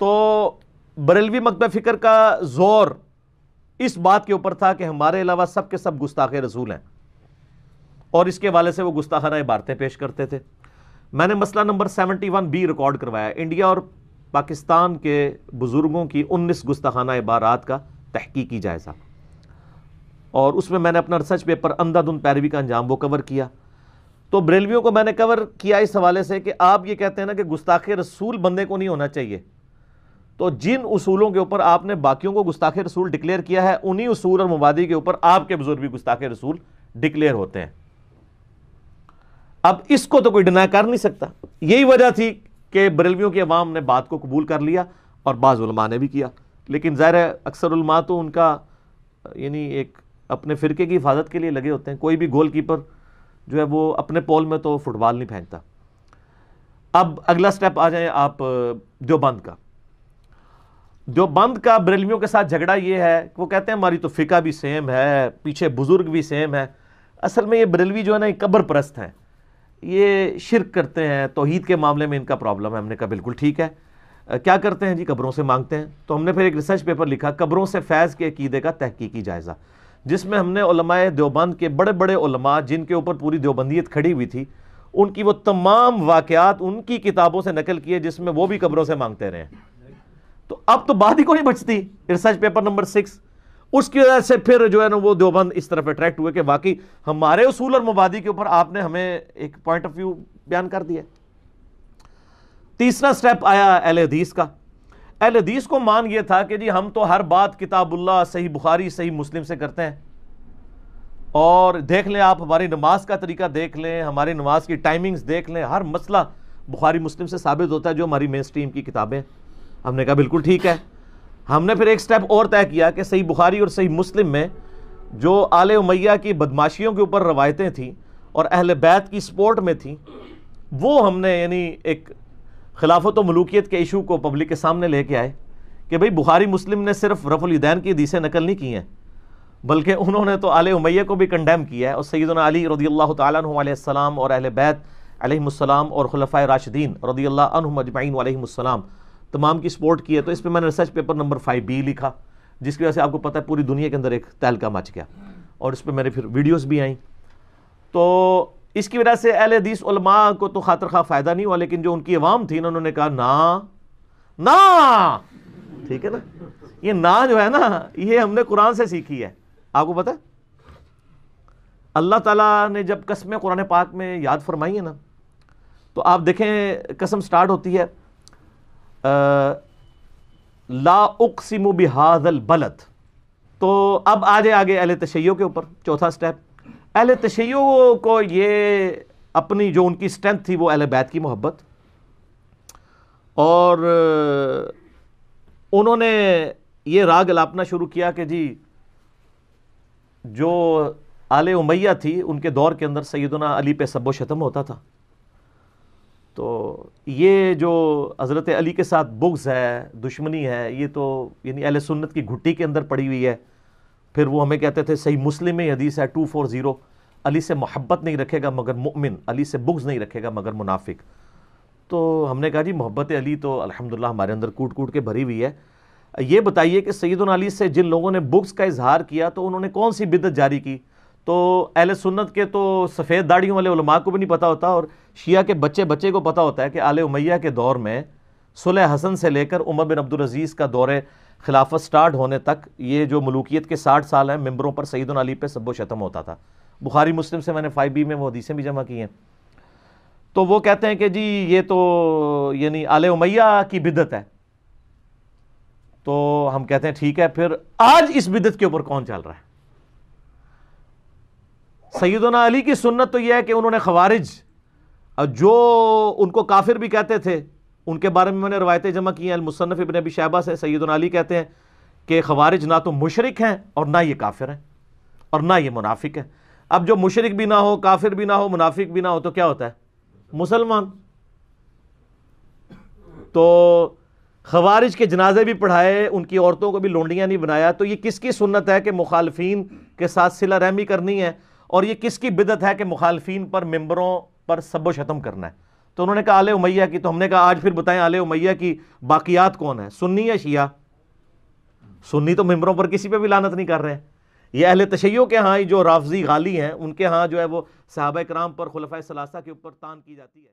تو بریلوی مکتب فکر کا زور اس بات کے اوپر تھا کہ ہمارے علاوہ سب کے سب گستاخ رسول ہیں، اور اس کے حوالے سے وہ گستاخانہ عبارتیں پیش کرتے تھے۔ میں نے مسئلہ نمبر 71B ریکارڈ کروایا، انڈیا اور پاکستان کے بزرگوں کی 19 گستاخانہ عبارات کا تحقیقی جائزہ، اور اس میں میں نے اپنا ریسرچ پیپر اندھا دھند پیروی کا انجام وہ کور کیا۔ تو بریلویوں کو میں نے کور کیا اس حوالے سے کہ آپ یہ کہتے ہیں نا کہ گستاخ رسول بندے کو نہیں ہونا چاہیے، تو جن اصولوں کے اوپر آپ نے باقیوں کو گستاخ رسول ڈکلیئر کیا ہے، انہی اصول اور مبادی کے اوپر آپ کے بزرگ بھی گستاخ رسول ڈکلیئر ہوتے ہیں۔ اب اس کو تو کوئی ڈینائی کر نہیں سکتا۔ یہی وجہ تھی کہ بریلویوں کی عوام نے بات کو قبول کر لیا، اور بعض علماء نے بھی کیا، لیکن ظاہر ہے اکثر علماء تو ان کا یعنی ایک اپنے فرقے کی حفاظت کے لیے لگے ہوتے ہیں۔ کوئی بھی گول کیپر جو ہے وہ اپنے پول میں تو فٹ بال نہیں پھینکتا۔ اب اگلا سٹیپ آ جائیں آپ دیوبند کا۔ دیوبند کا بریلویوں کے ساتھ جھگڑا یہ ہے کہ وہ کہتے ہیں ہماری تو فقہ بھی سیم ہے، پیچھے بزرگ بھی سیم ہے۔ اصل میں یہ بریلوی جو ہے نا یہ قبر پرست ہیں، یہ شرک کرتے ہیں، توحید کے معاملے میں ان کا پرابلم ہے۔ ہم نے کہا بالکل ٹھیک ہے، کیا کرتے ہیں جی؟ قبروں سے مانگتے ہیں۔ تو ہم نے پھر ایک ریسرچ پیپر لکھا، قبروں سے فیض کے عقیدے کا تحقیقی جائزہ، جس میں ہم نے علماء دیوبند کے بڑے بڑے علماء جن کے اوپر پوری دیوبندیت کھڑی ہوئی تھی، ان کی وہ تمام واقعات ان کی کتابوں سے نقل کیے جس میں وہ بھی قبروں سے مانگتے رہے ہیں۔ تو اب تو بات ہی کو نہیں بچتی۔ ریسرچ پیپر نمبر 6، اس کی وجہ سے پھر جو ہے نا وہ دیوبند اس طرف اٹریکٹ ہوئے کہ واقعی ہمارے اصول اور مبادی کے اوپر آپ نے ہمیں ایک پوائنٹ آف ویو بیان کر دیا۔ تیسرا سٹیپ آیا اہل حدیث کا۔ اہل حدیث کو مان یہ تھا کہ جی ہم تو ہر بات کتاب اللہ، صحیح بخاری، صحیح مسلم سے کرتے ہیں، اور دیکھ لیں آپ ہماری نماز کا طریقہ دیکھ لیں، ہماری نماز کی ٹائمنگز دیکھ لیں، ہر مسئلہ بخاری مسلم سے ثابت ہوتا ہے جو ہماری مین سٹریم کی کتابیں۔ ہم نے کہا بالکل ٹھیک ہے۔ ہم نے پھر ایک سٹیپ اور طے کیا کہ صحیح بخاری اور صحیح مسلم میں جو آل امیہ کی بدماشیوں کے اوپر روایتیں تھیں اور اہل بیت کی سپورٹ میں تھیں، وہ ہم نے یعنی ایک خلافت و ملوکیت کے ایشو کو پبلک کے سامنے لے کے آئے کہ بھئی بخاری مسلم نے صرف رفع الیدین کی حدیثیں نقل نہیں کی ہیں، بلکہ انہوں نے تو آل امیہ کو بھی کنڈیم کیا ہے، اور سیدنا علی رضی اللہ تعالیٰ عنہ علیہ السلام اور اہل بیت علیہم السلام اور خلفائے راشدین رضی اللہ عنہم اجمعین علیہم السلام تمام کی سپورٹ کی ہے۔ تو اس پہ میں نے ریسرچ پیپر نمبر 5B لکھا، جس کی وجہ سے آپ کو پتہ ہے پوری دنیا کے اندر ایک تہلکہ مچ گیا، اور اس پہ میرے پھر ویڈیوز بھی آئیں۔ تو اس کی وجہ سے اہل حدیث علماء کو تو خاطر خواہ فائدہ نہیں ہوا، لیکن جو ان کی عوام تھی انہوں نے کہا نا ٹھیک ہے نا، یہ نا جو ہے نا یہ ہم نے قرآن سے سیکھی ہے۔ آپ کو پتہ ہے اللہ تعالیٰ نے جب قسمیں قرآن پاک میں یاد فرمائی ہیں نا، تو آپ دیکھیں قسم سٹارٹ ہوتی ہے لا اقسم بہذا البلد۔ تو اب آگے اہل تشیع کے اوپر چوتھا سٹیپ۔ اہل تشیع کو یہ اپنی جو ان کی اسٹرینتھ تھی وہ اہل بیت کی محبت، اور انہوں نے یہ راگ الاپنا شروع کیا کہ جی جو آل امیہ تھی ان کے دور کے اندر سیدنا علی پہ سب و شتم ہوتا تھا، تو یہ جو حضرت علی کے ساتھ بغض ہے، دشمنی ہے، یہ تو یعنی اہل سنت کی گھٹی کے اندر پڑی ہوئی ہے۔ پھر وہ ہمیں کہتے تھے صحیح مسلم میں حدیث ہے 240، علی سے محبت نہیں رکھے گا مگر مؤمن، علی سے بغض نہیں رکھے گا مگر منافق۔ تو ہم نے کہا جی محبت علی تو الحمدللہ ہمارے اندر کوٹ کوٹ کے بھری ہوئی ہے، یہ بتائیے کہ سیدنا علی سے جن لوگوں نے بغض کا اظہار کیا تو انہوں نے کون سی بدعت جاری کی؟ تو اہل سنت کے تو سفید داڑھیوں والے علماء کو بھی نہیں پتا ہوتا، اور شیعہ کے بچے کو پتا ہوتا ہے کہ آل امیہ کے دور میں صلح حسن سے لے کر عمر بن عبدالعزیز کا دور خلافت سٹارٹ ہونے تک یہ جو ملوکیت کے 60 سال ہیں، ممبروں پر سیدنا علی پہ سب و شتم ہوتا تھا۔ بخاری مسلم سے میں نے 5B میں وہ حدیثیں بھی جمع کی ہیں۔ تو وہ کہتے ہیں کہ جی یہ تو یعنی آل امیہ کی بدعت ہے۔ تو ہم کہتے ہیں ٹھیک ہے، پھر آج اس بدعت کے اوپر کون چل رہا ہے؟ سیدنا علی کی سنت تو یہ ہے کہ انہوں نے خوارج جو ان کو کافر بھی کہتے تھے، ان کے بارے میں میں نے روایتیں جمع کی ہیں۔ المصنف ابن ابی شیبہ سے سیدنا علی کہتے ہیں کہ خوارج نہ تو مشرک ہیں اور نہ یہ کافر ہیں اور نہ یہ منافق ہیں۔ اب جو مشرک بھی نہ ہو، کافر بھی نہ ہو، منافق بھی نہ ہو تو کیا ہوتا ہے؟ مسلمان۔ تو خوارج کے جنازے بھی پڑھائے، ان کی عورتوں کو بھی لونڈیاں نہیں بنایا، تو یہ کس کی سنت ہے کہ مخالفین کے ساتھ صلہ رحمی کرنی ہے، اور یہ کس کی بدعت ہے کہ مخالفین پر ممبروں پر سب و شتم کرنا ہے؟ تو انہوں نے کہا آل امیہ کی. تو ہم نے کہا آج پھر بتائیں آل امیہ کی باقیات کون ہیں, سنی یا شیعہ؟ سنی تو ممبروں پر کسی پہ بھی لعنت نہیں کر رہے ہیں. یہ اہل تشیع کے ہاں جو رافضی غالی ہیں ان کے ہاں جو ہے وہ صحابہ کرام پر خلفائے ثلاثہ کے اوپر تان کی جاتی ہے.